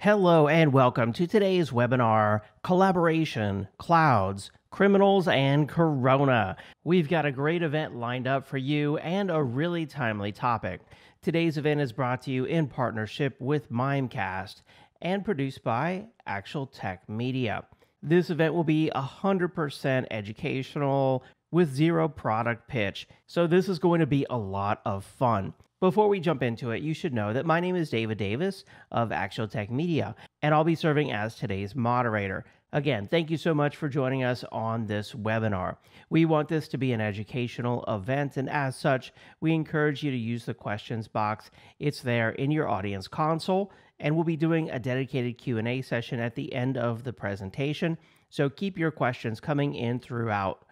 Hello and welcome to today's webinar, Collaboration, Clouds, Criminals, and Corona. We've got a great event lined up for you and a really timely topic. Today's event is brought to you in partnership with Mimecast and produced by Actual Tech Media. This event will be 100% educational with zero product pitch, so this is going to be a lot of fun. Before we jump into it, you should know that my name is David Davis of Actual Tech Media, and I'll be serving as today's moderator. Again, thank you so much for joining us on this webinar. We want this to be an educational event, and as such, we encourage you to use the questions box. It's there in your audience console, and we'll be doing a dedicated Q&A session at the end of the presentation, so keep your questions coming in throughout.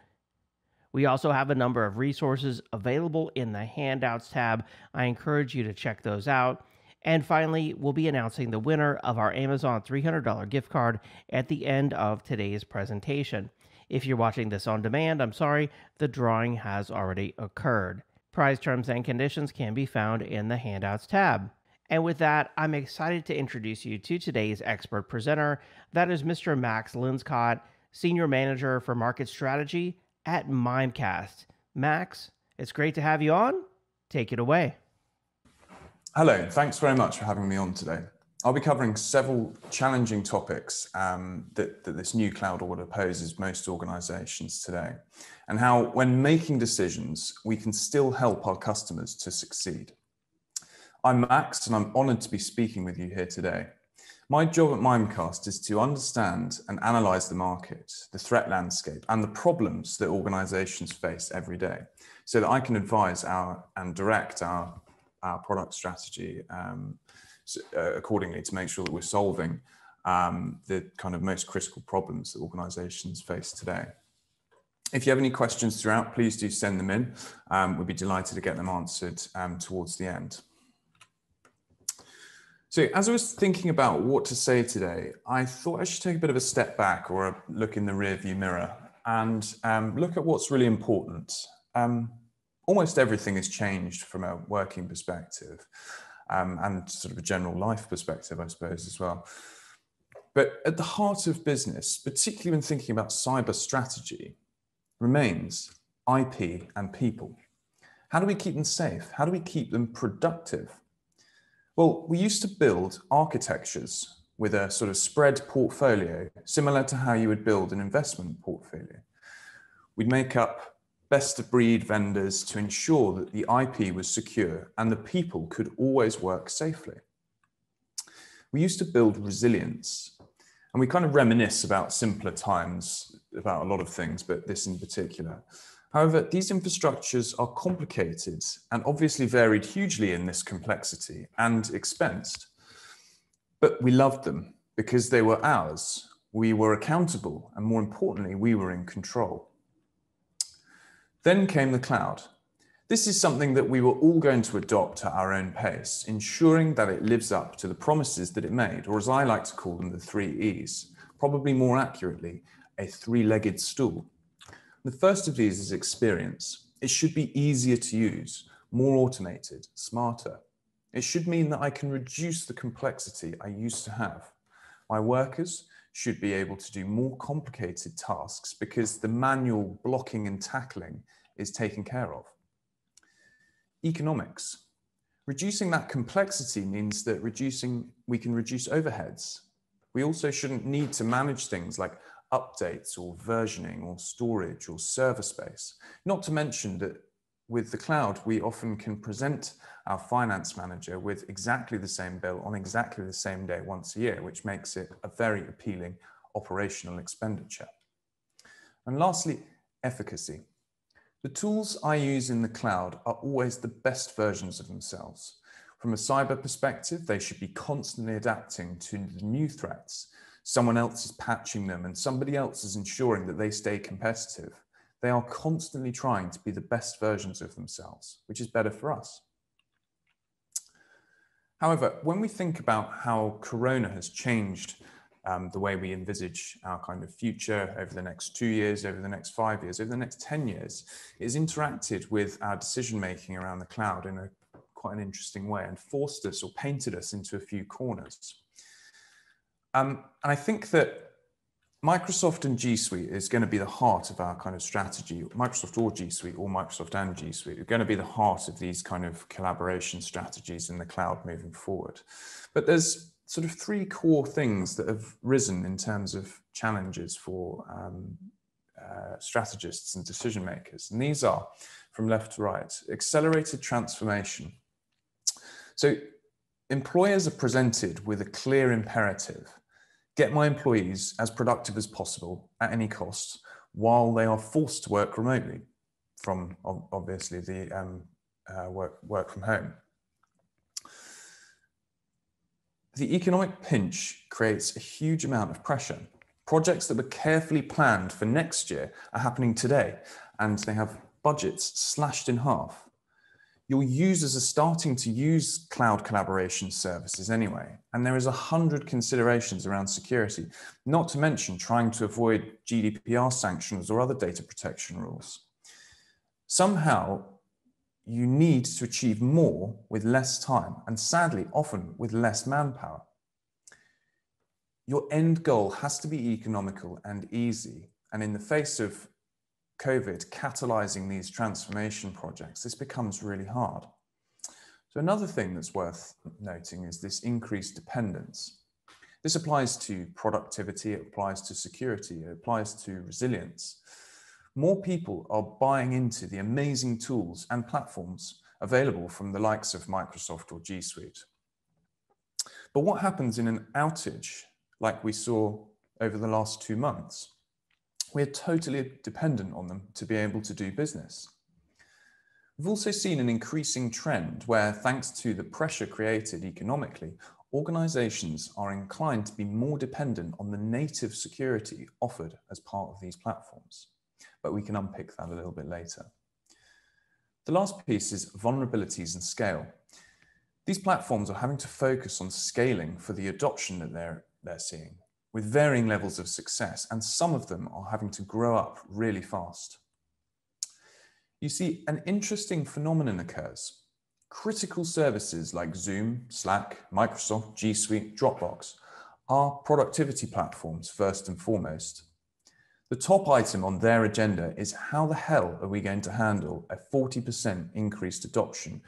We also have a number of resources available in the Handouts tab. I encourage you to check those out. And finally, we'll be announcing the winner of our Amazon $300 gift card at the end of today's presentation. If you're watching this on demand, I'm sorry, the drawing has already occurred. Prize terms and conditions can be found in the Handouts tab. And with that, I'm excited to introduce you to today's expert presenter. That is Mr. Max Linscott, Senior Manager for Market Strategy at Mimecast. Max, it's great to have you on. Take it away. Hello, thanks very much for having me on today. I'll be covering several challenging topics that this new cloud order poses most organizations today, and how, when making decisions, we can still help our customers to succeed. I'm Max, and I'm honored to be speaking with you here today. My job at Mimecast is to understand and analyze the market, the threat landscape, and the problems that organizations face every day, so that I can advise and direct our product strategy accordingly to make sure that we're solving the kind of most critical problems that organizations face today. If you have any questions throughout, please do send them in. We'll be delighted to get them answered towards the end. So as I was thinking about what to say today, I thought I should take a bit of a step back, or a look in the rearview mirror, and look at what's really important. Almost everything has changed from a working perspective, and sort of a general life perspective, I suppose, as well. But at the heart of business, particularly when thinking about cyber strategy, remains IP and people. How do we keep them safe? How do we keep them productive? Well, we used to build architectures with a sort of spread portfolio, similar to how you would build an investment portfolio. We'd make up best of breed vendors to ensure that the IP was secure and the people could always work safely. We used to build resilience, and we kind of reminisce about simpler times about a lot of things, but this in particular. However, these infrastructures are complicated and obviously varied hugely in this complexity and expensed. But we loved them because they were ours. We were accountable, and more importantly, we were in control. Then came the cloud. This is something that we were all going to adopt at our own pace, ensuring that it lives up to the promises that it made, or as I like to call them, the 3 E's, probably more accurately, a three-legged stool. The first of these is experience. It should be easier to use, more automated, smarter. It should mean that I can reduce the complexity I used to have. My workers should be able to do more complicated tasks because the manual blocking and tackling is taken care of. Economics. Reducing that complexity means that we can reduce overheads. We also shouldn't need to manage things like updates or versioning or storage or server space. Not to mention that with the cloud, we often can present our finance manager with exactly the same bill on exactly the same day once a year, which makes it a very appealing operational expenditure. And lastly, efficacy. The tools I use in the cloud are always the best versions of themselves. From a cyber perspective, they should be constantly adapting to the new threats. Someone else is patching them and somebody else is ensuring that they stay competitive. They are constantly trying to be the best versions of themselves, which is better for us. However, when we think about how Corona has changed the way we envisage our kind of future over the next 2 years, over the next 5 years, over the next 10 years, it has interacted with our decision-making around the cloud in quite an interesting way and forced us or painted us into a few corners. And I think that Microsoft and G Suite is going to be the heart of our kind of strategy. Microsoft or G Suite, or Microsoft and G Suite are going to be the heart of these kind of collaboration strategies in the cloud moving forward. But there's sort of three core things that have risen in terms of challenges for strategists and decision makers. And these are, from left to right, accelerated transformation. So employers are presented with a clear imperative: get my employees as productive as possible at any cost while they are forced to work remotely from obviously the work from home. The economic pinch creates a huge amount of pressure. Projects that were carefully planned for next year are happening today, and they have budgets slashed in half. Your users are starting to use cloud collaboration services anyway, and there is 100 considerations around security, not to mention trying to avoid GDPR sanctions or other data protection rules. Somehow, you need to achieve more with less time, and sadly, often with less manpower. Your end goal has to be economical and easy, and in the face of COVID catalyzing these transformation projects, this becomes really hard. So another thing that's worth noting is this increased dependence. This applies to productivity, it applies to security, it applies to resilience. More people are buying into the amazing tools and platforms available from the likes of Microsoft or G Suite. But what happens in an outage like we saw over the last 2 months? We're totally dependent on them to be able to do business. We've also seen an increasing trend where, thanks to the pressure created economically, organizations are inclined to be more dependent on the native security offered as part of these platforms. But we can unpick that a little bit later. The last piece is vulnerabilities and scale. These platforms are having to focus on scaling for the adoption that they're seeing, with varying levels of success, and some of them are having to grow up really fast. You see, an interesting phenomenon occurs. Critical services like Zoom, Slack, Microsoft, G Suite, Dropbox are productivity platforms first and foremost. The top item on their agenda is how the hell are we going to handle a 40% increased adoption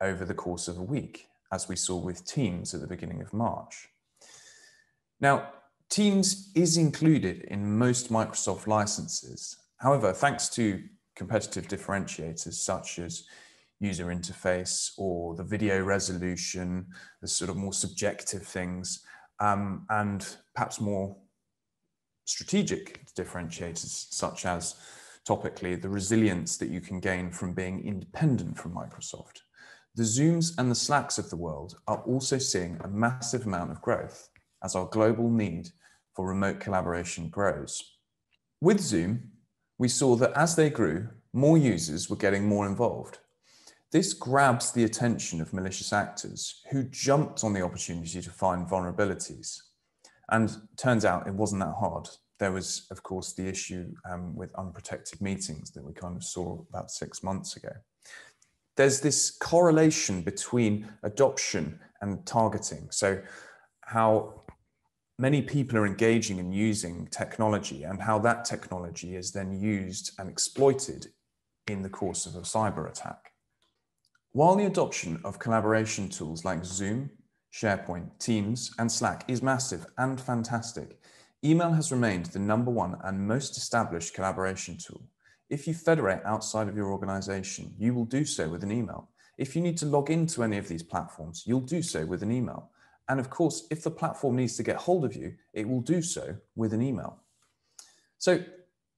over the course of a week, as we saw with Teams at the beginning of March. Now, Teams is included in most Microsoft licenses. However, thanks to competitive differentiators such as user interface or the video resolution, the sort of more subjective things, and perhaps more strategic differentiators such as topically the resilience that you can gain from being independent from Microsoft. The Zooms and the Slacks of the world are also seeing a massive amount of growth as our global need for remote collaboration grows. With Zoom, we saw that as they grew, more users were getting more involved. This grabs the attention of malicious actors who jumped on the opportunity to find vulnerabilities. And turns out it wasn't that hard. There was, of course, the issue with unprotected meetings that we kind of saw about 6 months ago. There's this correlation between adoption and targeting. So how many people are engaging and using technology and how that technology is then used and exploited in the course of a cyber attack. While the adoption of collaboration tools like Zoom, SharePoint, Teams, and Slack is massive and fantastic, email has remained the #1 and most established collaboration tool. If you federate outside of your organization, you will do so with an email. If you need to log into any of these platforms, you'll do so with an email. And of course, if the platform needs to get hold of you, it will do so with an email. So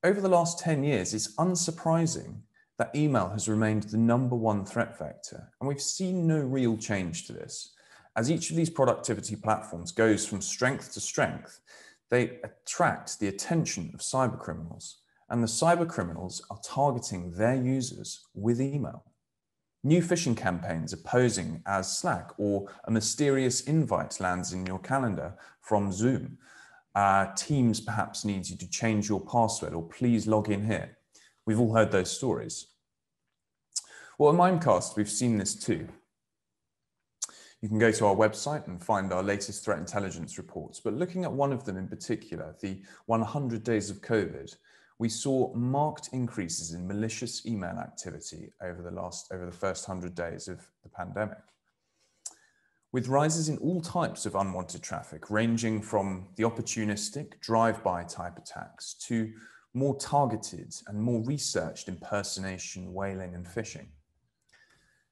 over the last 10 years, it's unsurprising that email has remained the #1 threat vector. And we've seen no real change to this. As each of these productivity platforms goes from strength to strength, they attract the attention of cybercriminals. And the cybercriminals are targeting their users with email. New phishing campaigns are posing as Slack, or a mysterious invite lands in your calendar from Zoom. Teams perhaps needs you to change your password, or please log in here. We've all heard those stories. Well, at Mimecast, we've seen this too. You can go to our website and find our latest threat intelligence reports, but looking at one of them in particular, the 100 days of COVID, we saw marked increases in malicious email activity over the first 100 days of the pandemic, with rises in all types of unwanted traffic, ranging from the opportunistic drive-by type attacks to more targeted and more researched impersonation, whaling, and phishing.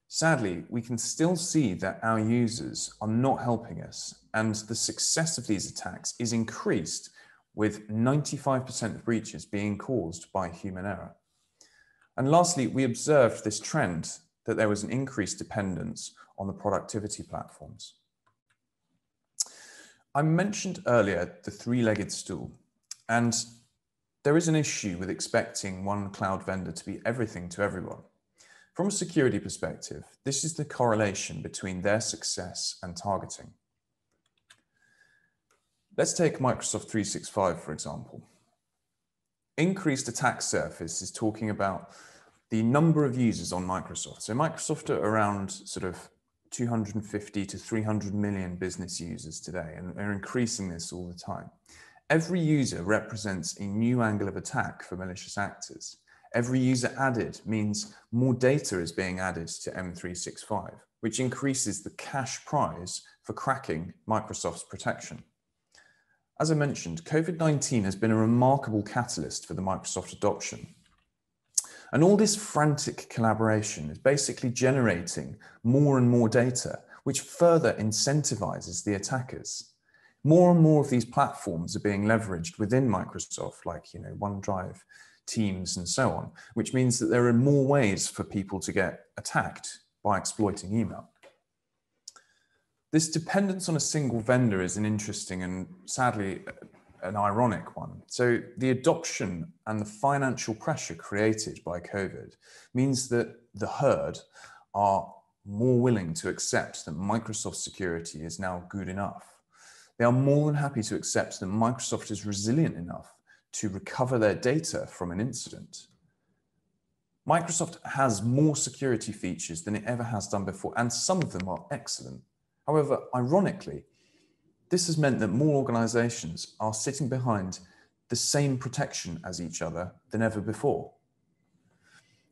Sadly, we can still see that our users are not helping us, and the success of these attacks is increased, with 95% of breaches being caused by human error. And lastly, we observed this trend that there was an increased dependence on the productivity platforms. I mentioned earlier the three-legged stool, and there is an issue with expecting one cloud vendor to be everything to everyone. From a security perspective, this is the correlation between their success and targeting. Let's take Microsoft 365, for example. Increased attack surface is talking about the number of users on Microsoft. So Microsoft are around sort of 250 to 300 million business users today, and they're increasing this all the time. Every user represents a new angle of attack for malicious actors. Every user added means more data is being added to M365, which increases the cash prize for cracking Microsoft's protection. As I mentioned, COVID-19 has been a remarkable catalyst for the Microsoft adoption. And all this frantic collaboration is basically generating more and more data, which further incentivizes the attackers. More and more of these platforms are being leveraged within Microsoft, like OneDrive, Teams, and so on, which means that there are more ways for people to get attacked by exploiting email. This dependence on a single vendor is an interesting and sadly an ironic one. So the adoption and the financial pressure created by COVID means that the herd are more willing to accept that Microsoft security is now good enough. They are more than happy to accept that Microsoft is resilient enough to recover their data from an incident. Microsoft has more security features than it ever has done before, and some of them are excellent. However, ironically, this has meant that more organizations are sitting behind the same protection as each other than ever before.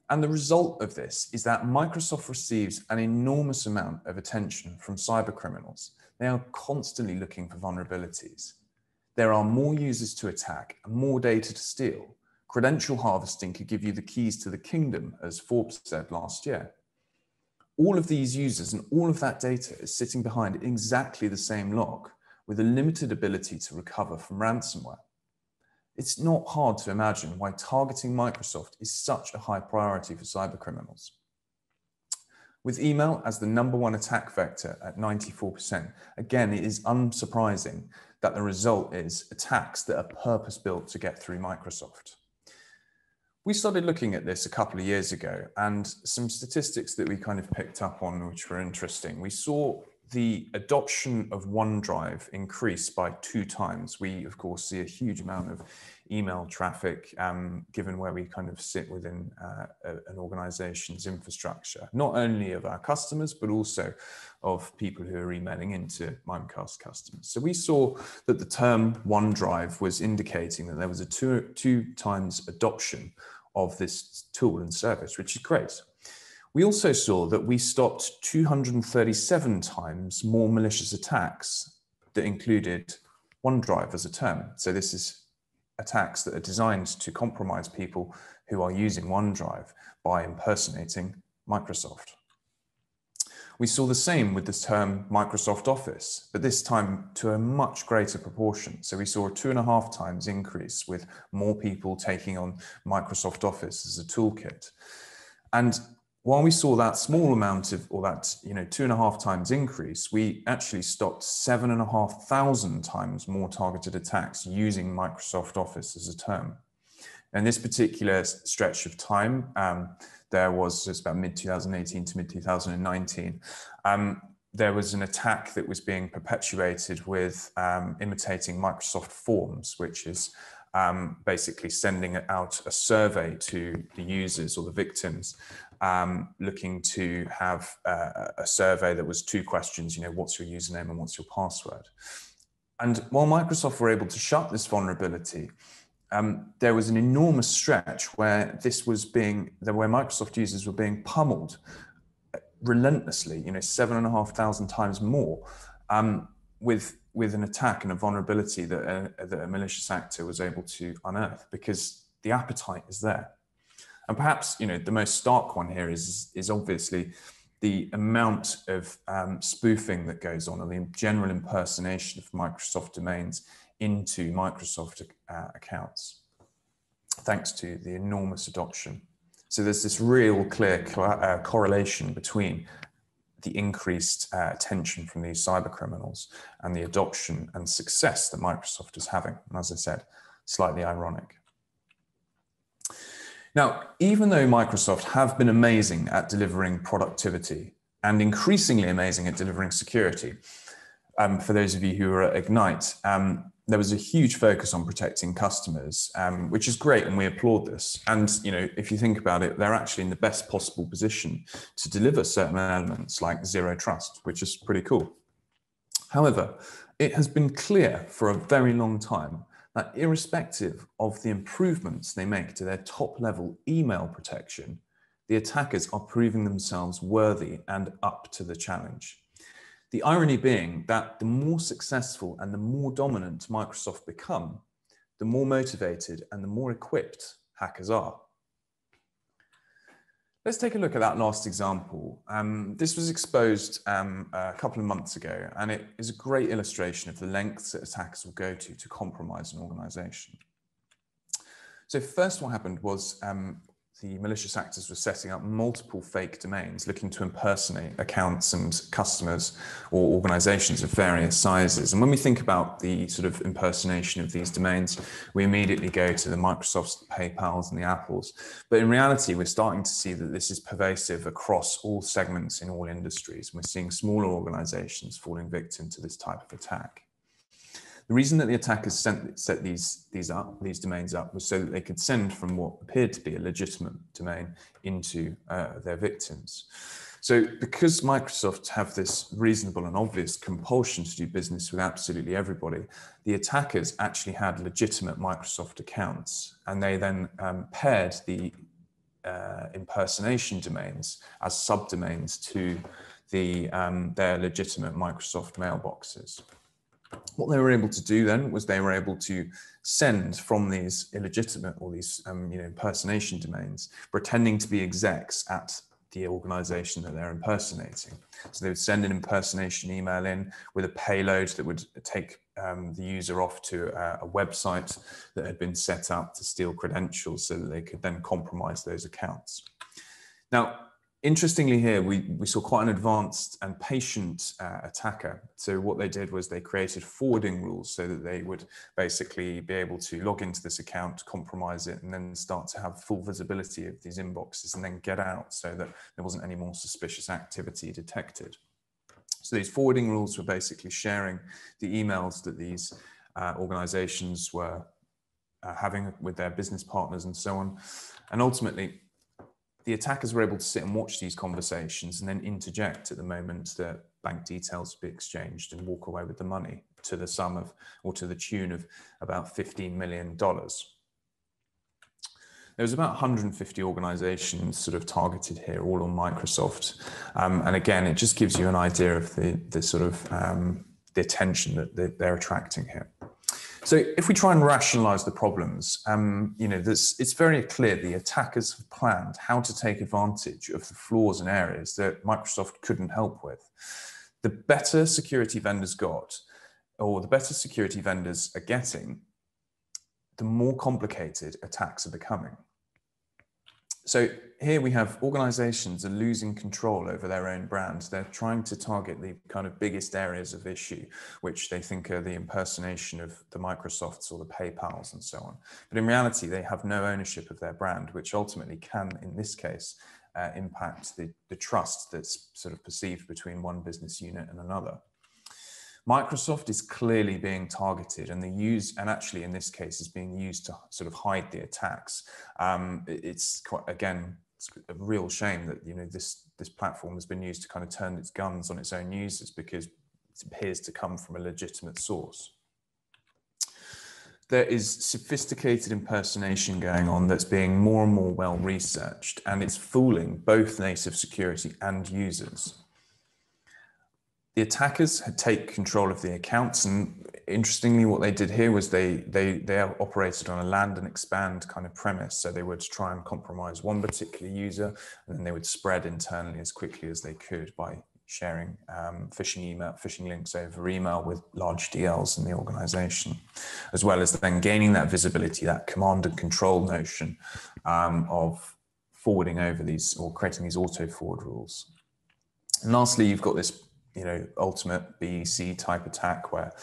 And the result of this is that Microsoft receives an enormous amount of attention from cybercriminals. They are constantly looking for vulnerabilities. There are more users to attack and more data to steal. Credential harvesting could give you the keys to the kingdom, as Forbes said last year. All of these users and all of that data is sitting behind exactly the same lock with a limited ability to recover from ransomware. It's not hard to imagine why targeting Microsoft is such a high priority for cybercriminals. With email as the #1 attack vector at 94%, again, it is unsurprising that the result is attacks that are purpose-built to get through Microsoft. We started looking at this a couple of years ago, and some statistics that we kind of picked up on which were interesting. We saw the adoption of OneDrive increase by 2 times. We, of course, see a huge amount of email traffic, given where we kind of sit within an organization's infrastructure, not only of our customers, but also of people who are emailing into Mimecast customers. So we saw that the term OneDrive was indicating that there was a two times adoption of this tool and service, which is great. We also saw that we stopped 237 times more malicious attacks that included OneDrive as a term. So this is attacks that are designed to compromise people who are using OneDrive by impersonating Microsoft. We saw the same with the term Microsoft Office, but this time to a much greater proportion. So we saw a 2.5 times increase with more people taking on Microsoft Office as a toolkit. And while we saw that small amount of, or that 2.5 times increase, we actually stopped 7,500 times more targeted attacks using Microsoft Office as a term. In this particular stretch of time, there was just about mid-2018 to mid-2019, there was an attack that was being perpetuated with imitating Microsoft Forms, which is basically sending out a survey to the users or the victims, looking to have a survey that was 2 questions, what's your username and what's your password? And while Microsoft were able to shut this vulnerability, there was an enormous stretch where where Microsoft users were being pummeled relentlessly, 7,500 times more, with an attack and a vulnerability that a malicious actor was able to unearth, because the appetite is there. And perhaps, the most stark one here is obviously the amount of spoofing that goes on, or the general impersonation of Microsoft domains into Microsoft accounts, thanks to the enormous adoption. So there's this real clear correlation between the increased attention from these cyber criminals and the adoption and success that Microsoft is having. And as I said, slightly ironic. Now, even though Microsoft have been amazing at delivering productivity and increasingly amazing at delivering security, for those of you who are at Ignite, there was a huge focus on protecting customers, which is great, and we applaud this. And if you think about it, they're actually in the best possible position to deliver certain elements like zero trust, which is pretty cool. However, it has been clear for a very long time that irrespective of the improvements they make to their top-level email protection, the attackers are proving themselves worthy and up to the challenge. The irony being that the more successful and the more dominant Microsoft become, the more motivated and the more equipped hackers are. Let's take a look at that last example. This was exposed a couple of months ago, and it is a great illustration of the lengths that attackers will go to compromise an organization. So first, what happened was the malicious actors were setting up multiple fake domains looking to impersonate accounts and customers or organizations of various sizes. And when we think about the sort of impersonation of these domains, we immediately go to the Microsofts, the PayPals, and the Apples. But in reality, we're starting to see that this is pervasive across all segments in all industries. We're seeing smaller organizations falling victim to this type of attack. The reason that the attackers set these domains up was so that they could send from what appeared to be a legitimate domain into their victims. So because Microsoft have this reasonable and obvious compulsion to do business with absolutely everybody, the attackers actually had legitimate Microsoft accounts, and they then paired the impersonation domains as subdomains to their legitimate Microsoft mailboxes. What they were able to do then was they were able to send from these illegitimate or these impersonation domains, pretending to be execs at the organization that they're impersonating. So they would send an impersonation email in with a payload that would take the user off to a website that had been set up to steal credentials so that they could then compromise those accounts. Now, interestingly here, we saw quite an advanced and patient attacker. So what they did was they created forwarding rules so that they would basically be able to log into this account, compromise it, and then start to have full visibility of these inboxes and then get out so that there wasn't any more suspicious activity detected. So these forwarding rules were basically sharing the emails that these organizations were having with their business partners and so on. And ultimately, the attackers were able to sit and watch these conversations and then interject at the moment that bank details would be exchanged and walk away with the money to the sum of, or to the tune of about $15 million. There was about 150 organizations sort of targeted here, all on Microsoft. And again, it just gives you an idea of the sort of the attention that they're attracting here. So if we try and rationalize the problems, it's very clear the attackers have planned how to take advantage of the flaws and areas that Microsoft couldn't help with. The better security vendors got, or the better security vendors are getting, the more complicated attacks are becoming. So here we have organizations are losing control over their own brands. They're trying to target the kind of biggest areas of issue, which they think are the impersonation of the Microsofts or the PayPals and so on. But in reality, they have no ownership of their brand, which ultimately can, in this case, impact the trust that's sort of perceived between one business unit and another. Microsoft is clearly being targeted, and actually in this case is being used to sort of hide the attacks. It's quite, again, it's a real shame that this platform has been used to kind of turn its guns on its own users because it appears to come from a legitimate source. There is sophisticated impersonation going on that's being more and more well researched, and it's fooling both native security and users. The attackers had taken control of the accounts, and interestingly, what they did here was they operated on a land and expand kind of premise. So they would try and compromise one particular user, and then they would spread internally as quickly as they could by sharing phishing links over email with large DLs in the organization, as well as then gaining that visibility, that command and control notion of forwarding over these or creating these auto forward rules. And lastly, you've got this ultimate BEC type attack where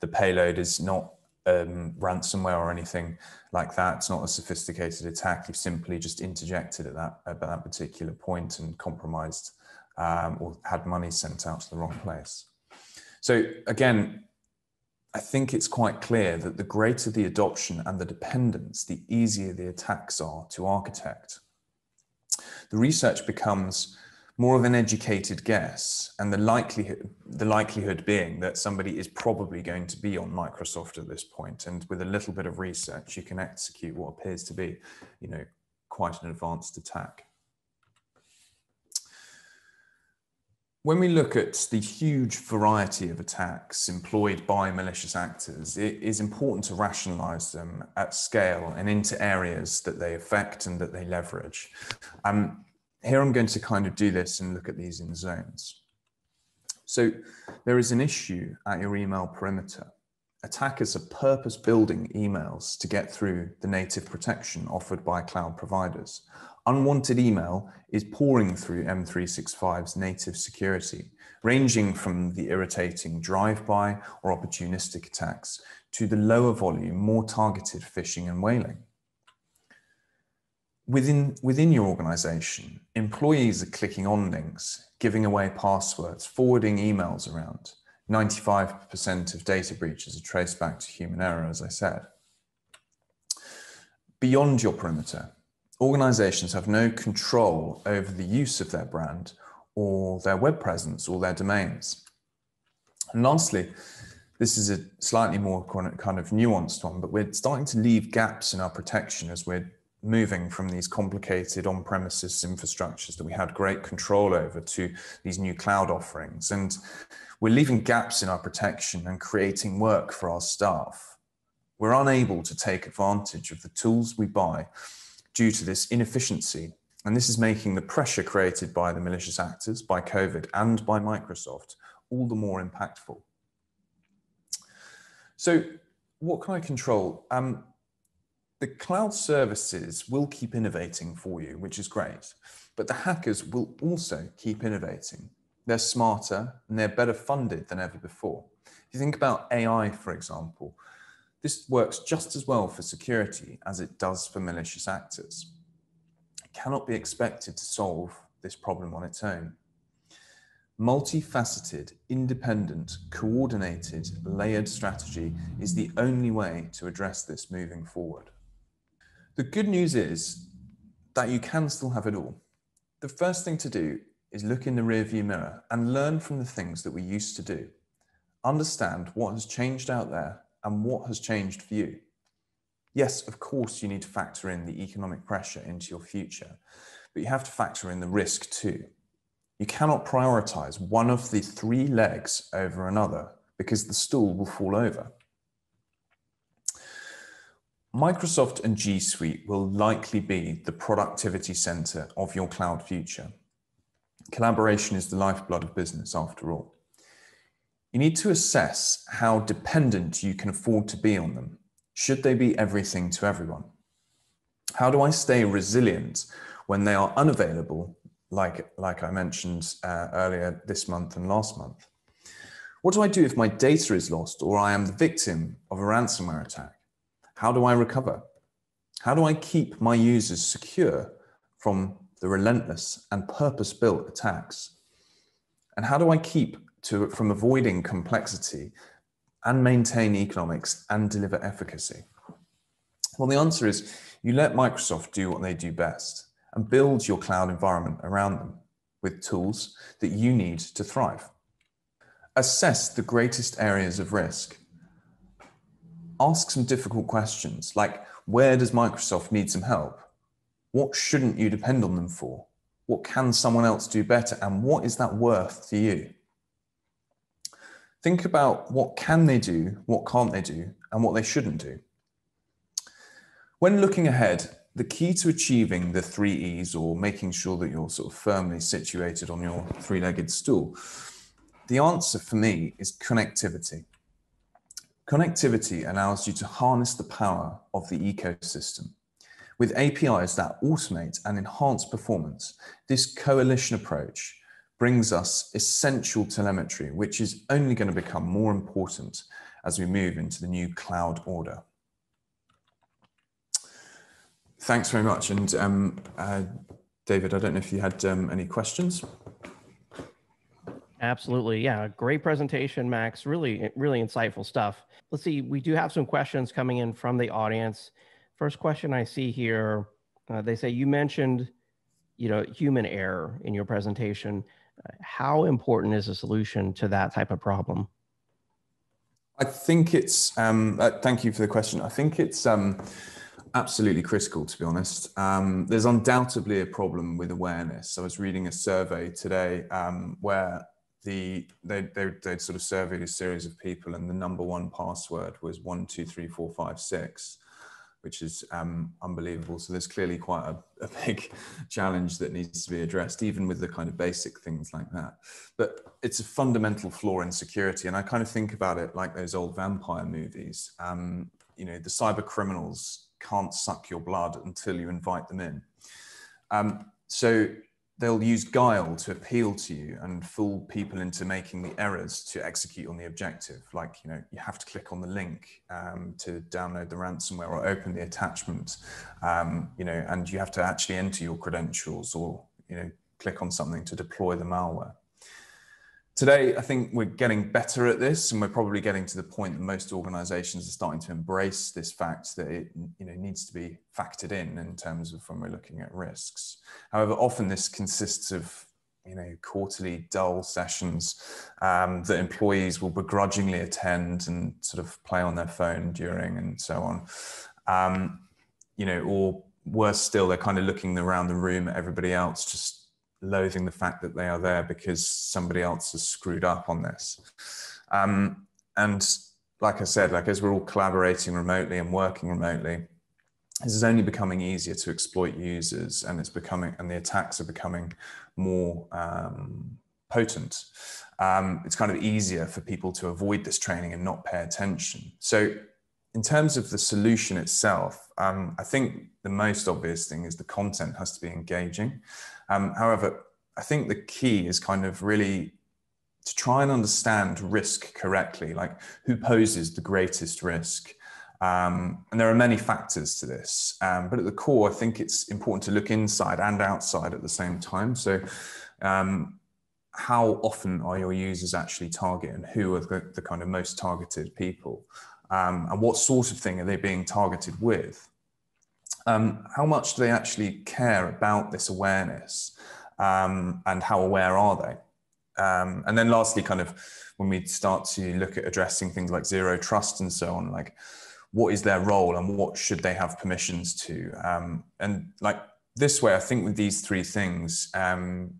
the payload is not ransomware or anything like that. It's not a sophisticated attack. You've simply just interjected at that particular point and compromised or had money sent out to the wrong place. So again, I think it's quite clear that the greater the adoption and the dependence, the easier the attacks are to architect. The research becomes more of an educated guess, and the likelihood being that somebody is probably going to be on Microsoft at this point, and with a little bit of research, you can execute what appears to be, quite an advanced attack. When we look at the huge variety of attacks employed by malicious actors, it is important to rationalize them at scale and into areas that they affect and that they leverage. Here I'm going to kind of do this and look at these in zones. So there is an issue at your email perimeter. Attackers are purpose-building emails to get through the native protection offered by cloud providers. Unwanted email is pouring through M365's native security, ranging from the irritating drive-by or opportunistic attacks to the lower volume, more targeted phishing and whaling. Within your organization, employees are clicking on links, giving away passwords, forwarding emails around. 95% of data breaches are traced back to human error, as I said. Beyond your perimeter, organizations have no control over the use of their brand or their web presence or their domains. And lastly, this is a slightly more kind of nuanced one, but we're starting to leave gaps in our protection as we're moving from these complicated on-premises infrastructures that we had great control over to these new cloud offerings. And we're leaving gaps in our protection and creating work for our staff. We're unable to take advantage of the tools we buy due to this inefficiency. And this is making the pressure created by the malicious actors, by COVID and by Microsoft, all the more impactful. So what can I control? The cloud services will keep innovating for you, which is great, but the hackers will also keep innovating. They're smarter and they're better funded than ever before. If you think about AI, for example, this works just as well for security as it does for malicious actors. It cannot be expected to solve this problem on its own. Multifaceted, independent, coordinated, layered strategy is the only way to address this moving forward. The good news is that you can still have it all. The first thing to do is look in the rearview mirror and learn from the things that we used to do. Understand what has changed out there and what has changed for you. Yes, of course, you need to factor in the economic pressure into your future, but you have to factor in the risk too. You cannot prioritize one of the three legs over another because the stool will fall over. Microsoft and G Suite will likely be the productivity center of your cloud future. Collaboration is the lifeblood of business, after all. You need to assess how dependent you can afford to be on them. Should they be everything to everyone? How do I stay resilient when they are unavailable, like I mentioned earlier this month and last month? What do I do if my data is lost or I am the victim of a ransomware attack? How do I recover? How do I keep my users secure from the relentless and purpose-built attacks? And how do I keep from avoiding complexity and maintain economics and deliver efficacy? Well, the answer is you let Microsoft do what they do best and build your cloud environment around them with tools that you need to thrive. Assess the greatest areas of risk. Ask some difficult questions like, where does Microsoft need some help? What shouldn't you depend on them for? What can someone else do better? And what is that worth to you? Think about what can they do, what can't they do, and what they shouldn't do. When looking ahead, the key to achieving the 3 E's, or making sure that you're sort of firmly situated on your three-legged stool, the answer for me is connectivity. Connectivity allows you to harness the power of the ecosystem. With APIs that automate and enhance performance, this coalition approach brings us essential telemetry, which is only going to become more important as we move into the new cloud order. Thanks very much. And David, I don't know if you had any questions. Absolutely. Yeah. Great presentation, Max. Really, really insightful stuff. Let's see. We do have some questions coming in from the audience. First question I see here, they say you mentioned, human error in your presentation. How important is a solution to that type of problem? I think it's, thank you for the question. I think it's absolutely critical, to be honest. There's undoubtedly a problem with awareness. I was reading a survey today where they sort of surveyed a series of people, and the #1 password was 1234566, which is unbelievable. So there's clearly quite a big challenge that needs to be addressed, even with the kind of basic things like that. But it's a fundamental flaw in security, and I kind of think about it like those old vampire movies. The cyber criminals can't suck your blood until you invite them in. So they'll use guile to appeal to you and fool people into making the errors to execute on the objective. Like, you have to click on the link to download the ransomware or open the attachment, and you have to actually enter your credentials or, click on something to deploy the malware. Today, I think we're getting better at this, and we're probably getting to the point that most organizations are starting to embrace this fact that it needs to be factored in terms of when we're looking at risks. However, often this consists of quarterly dull sessions that employees will begrudgingly attend and sort of play on their phone during and so on. Or worse still, they're kind of looking around the room at everybody else, just loathing the fact that they are there because somebody else has screwed up on this. And like I said, as we're all collaborating remotely and working remotely, this is only becoming easier to exploit users, and the attacks are becoming more potent. It's kind of easier for people to avoid this training and not pay attention. So in terms of the solution itself, I think the most obvious thing is the content has to be engaging. However, I think the key is kind of really to try and understand risk correctly, like who poses the greatest risk. And there are many factors to this, but at the core, I think it's important to look inside and outside at the same time. So how often are your users actually targeted, and who are the kind of most targeted people? And what sort of thing are they being targeted with? How much do they actually care about this awareness, and how aware are they? And then lastly, kind of when we start to look at addressing things like zero trust and so on, like what is their role and what should they have permissions to? And like this way, I think with these 3 things,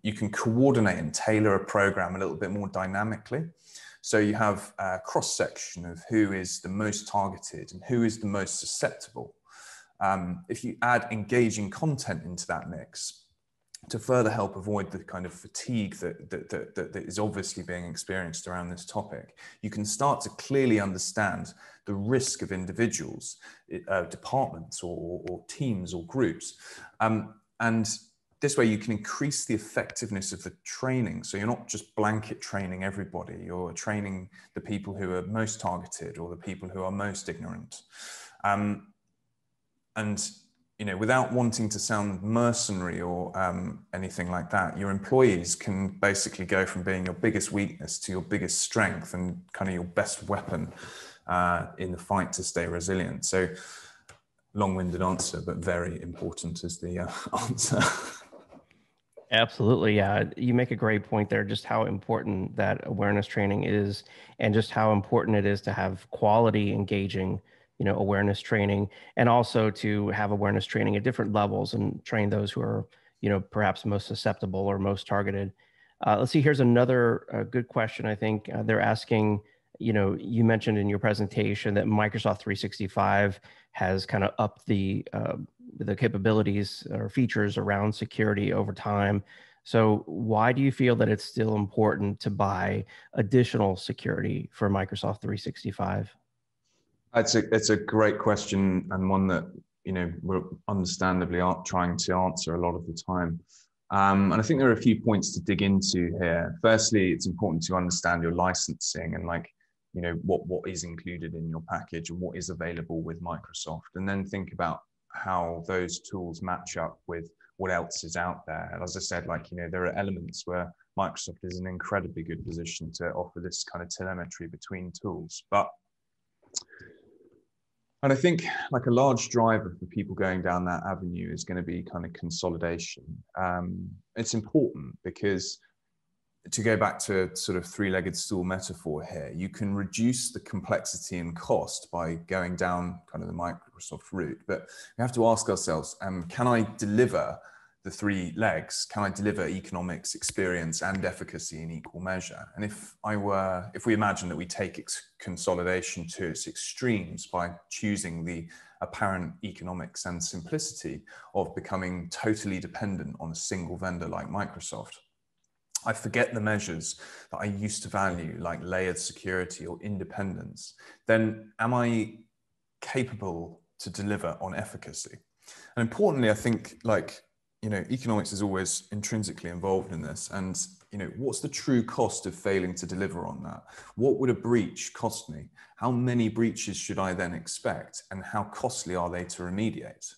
you can coordinate and tailor a program a little bit more dynamically. So you have a cross-section of who is the most targeted and who is the most susceptible. If you add engaging content into that mix to further help avoid the kind of fatigue that is obviously being experienced around this topic, you can start to clearly understand the risk of individuals, departments or teams or groups. And this way you can increase the effectiveness of the training. So you're not just blanket training everybody, you're training the people who are most targeted or the people who are most ignorant. And without wanting to sound mercenary or anything like that, your employees can basically go from being your biggest weakness to your biggest strength and kind of your best weapon in the fight to stay resilient. So long-winded answer, but very important is the answer. Absolutely. Yeah. You make a great point there, just how important that awareness training is, and just how important it is to have quality, engaging, awareness training, and also to have awareness training at different levels and train those who are, perhaps most susceptible or most targeted. Let's see, here's another good question. I think they're asking, you mentioned in your presentation that Microsoft 365 has kind of upped the capabilities or features around security over time. So why do you feel that it's still important to buy additional security for Microsoft 365? It's a great question, and one that we're understandably trying to answer a lot of the time. And I think there are a few points to dig into here. Firstly, it's important to understand your licensing and what is included in your package and what is available with Microsoft, and then think about how those tools match up with what else is out there. And as I said, there are elements where Microsoft is in an incredibly good position to offer this kind of telemetry between tools. And I think a large driver for people going down that avenue is going to be kind of consolidation. It's important because, to go back to sort of three-legged stool metaphor here, you can reduce the complexity and cost by going down kind of the Microsoft route. But we have to ask ourselves, can I deliver the three legs? Can I deliver economics, experience, and efficacy in equal measure? And if we imagine that we take consolidation to its extremes by choosing the apparent economics and simplicity of becoming totally dependent on a single vendor like Microsoft, I forget the measures that I used to value, like layered security or independence, then am I capable to deliver on efficacy? And importantly, I think economics is always intrinsically involved in this. And, what's the true cost of failing to deliver on that? What would a breach cost me? How many breaches should I then expect? And how costly are they to remediate?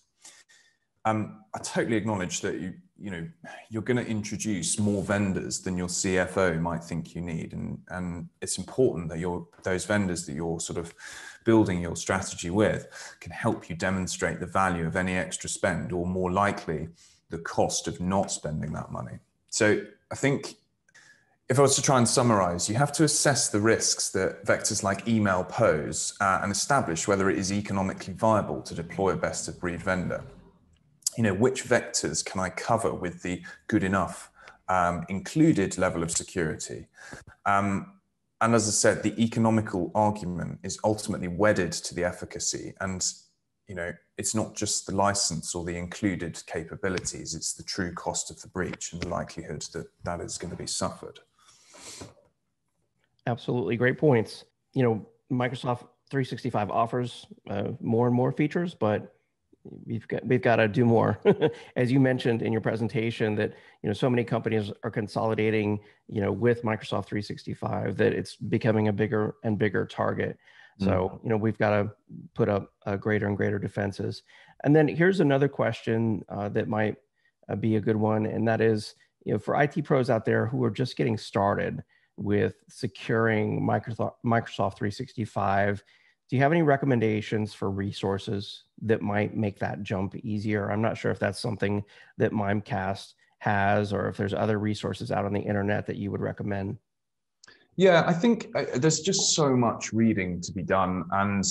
I totally acknowledge that you're going to introduce more vendors than your CFO might think you need, and it's important that those vendors that you're sort of building your strategy with can help you demonstrate the value of any extra spend, or more likely, the cost of not spending that money. So I think if I was to try and summarize, you have to assess the risks that vectors like email pose and establish whether it is economically viable to deploy a best-of-breed vendor. Which vectors can I cover with the good enough included level of security? And as I said, the economical argument is ultimately wedded to the efficacy. And, it's not just the license or the included capabilities, it's the true cost of the breach and the likelihood that that is going to be suffered. Absolutely. Great points. Microsoft 365 offers more and more features, but we've got to do more. As you mentioned in your presentation, that so many companies are consolidating with Microsoft 365 that it's becoming a bigger and bigger target. So we've got to put up greater and greater defenses. And then here's another question that might be a good one, and that is, for IT pros out there who are just getting started with securing Microsoft 365, do you have any recommendations for resources that might make that jump easier? I'm not sure if that's something that Mimecast has, or if there's other resources out on the internet that you would recommend. Yeah, I think there's just so much reading to be done. And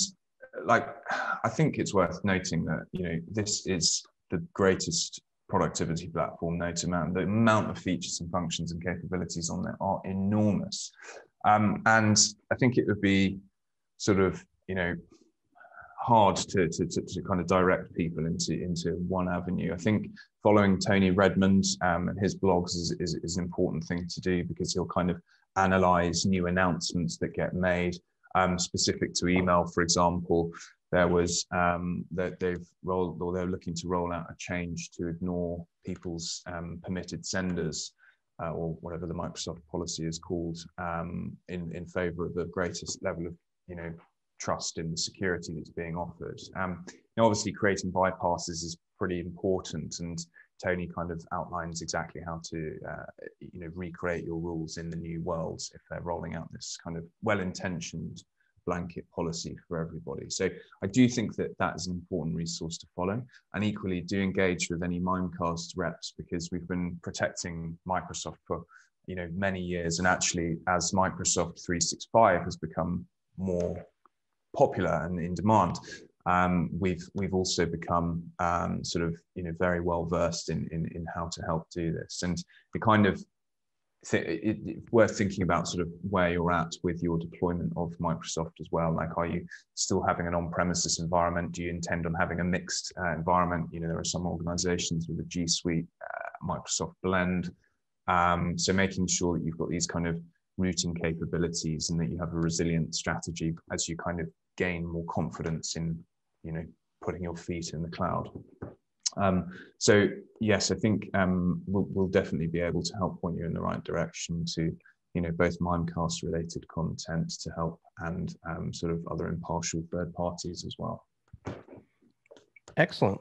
I think it's worth noting that, this is the greatest productivity platform known to man. The amount of features and functions and capabilities on there are enormous. And I think it would be sort of, hard to kind of direct people into one avenue. I think following Tony Redmond and his blogs is an important thing to do, because he'll kind of analyze new announcements that get made specific to email. For example, there was that they're looking to roll out a change to ignore people's permitted senders, or whatever the Microsoft policy is called, in favor of the greatest level of trust in the security that's being offered. Obviously, creating bypasses is pretty important. And Tony kind of outlines exactly how to recreate your rules in the new world if they're rolling out this kind of well-intentioned blanket policy for everybody. So I do think that that is an important resource to follow, and equally do engage with any Mimecast reps, because we've been protecting Microsoft for many years, and actually as Microsoft 365 has become more popular and in demand, we've also become very well versed in how to help do this. And it kind of it's worth thinking about sort of where you're at with your deployment of Microsoft as well. Like, are you still having an on-premises environment? Do you intend on having a mixed environment? There are some organizations with a G Suite Microsoft blend. So making sure that you've got these kind of routing capabilities and that you have a resilient strategy as you kind of gain more confidence in, putting your feet in the cloud. So yes, I think we'll definitely be able to help point you in the right direction to, both Mimecast related content to help, and sort of other impartial third parties as well. Excellent.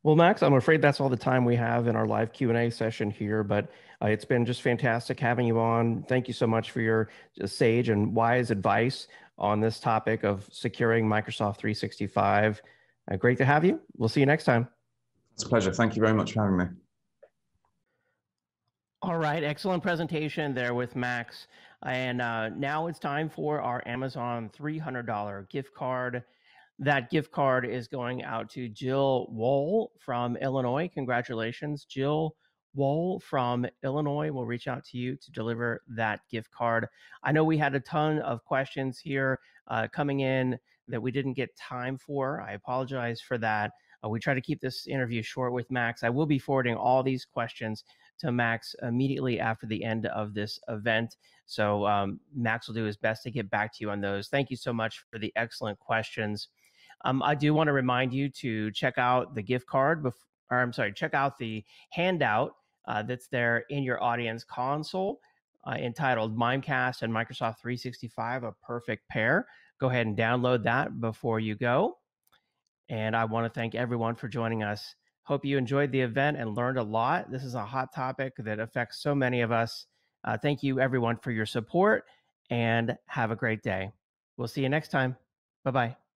Well, Max, I'm afraid that's all the time we have in our live Q&A session here, but it's been just fantastic having you on. Thank you so much for your sage and wise advice on this topic of securing Microsoft 365. Great to have you. We'll see you next time. It's a pleasure. Thank you very much for having me. All right, excellent presentation there with Max. And now it's time for our Amazon $300 gift card. That gift card is going out to Jill Wohl from Illinois. Congratulations, Jill Wohl from Illinois will reach out to you to deliver that gift card. I know we had a ton of questions here coming in that we didn't get time for. I apologize for that. We try to keep this interview short with Max. I will be forwarding all these questions to Max immediately after the end of this event. So Max will do his best to get back to you on those. Thank you so much for the excellent questions. I do want to remind you to check out the gift card, check out the handout that's there in your audience console entitled Mimecast and Microsoft 365, a perfect pair. Go ahead and download that before you go. And I want to thank everyone for joining us. Hope you enjoyed the event and learned a lot. This is a hot topic that affects so many of us. Thank you, everyone, for your support, and have a great day. We'll see you next time. Bye-bye.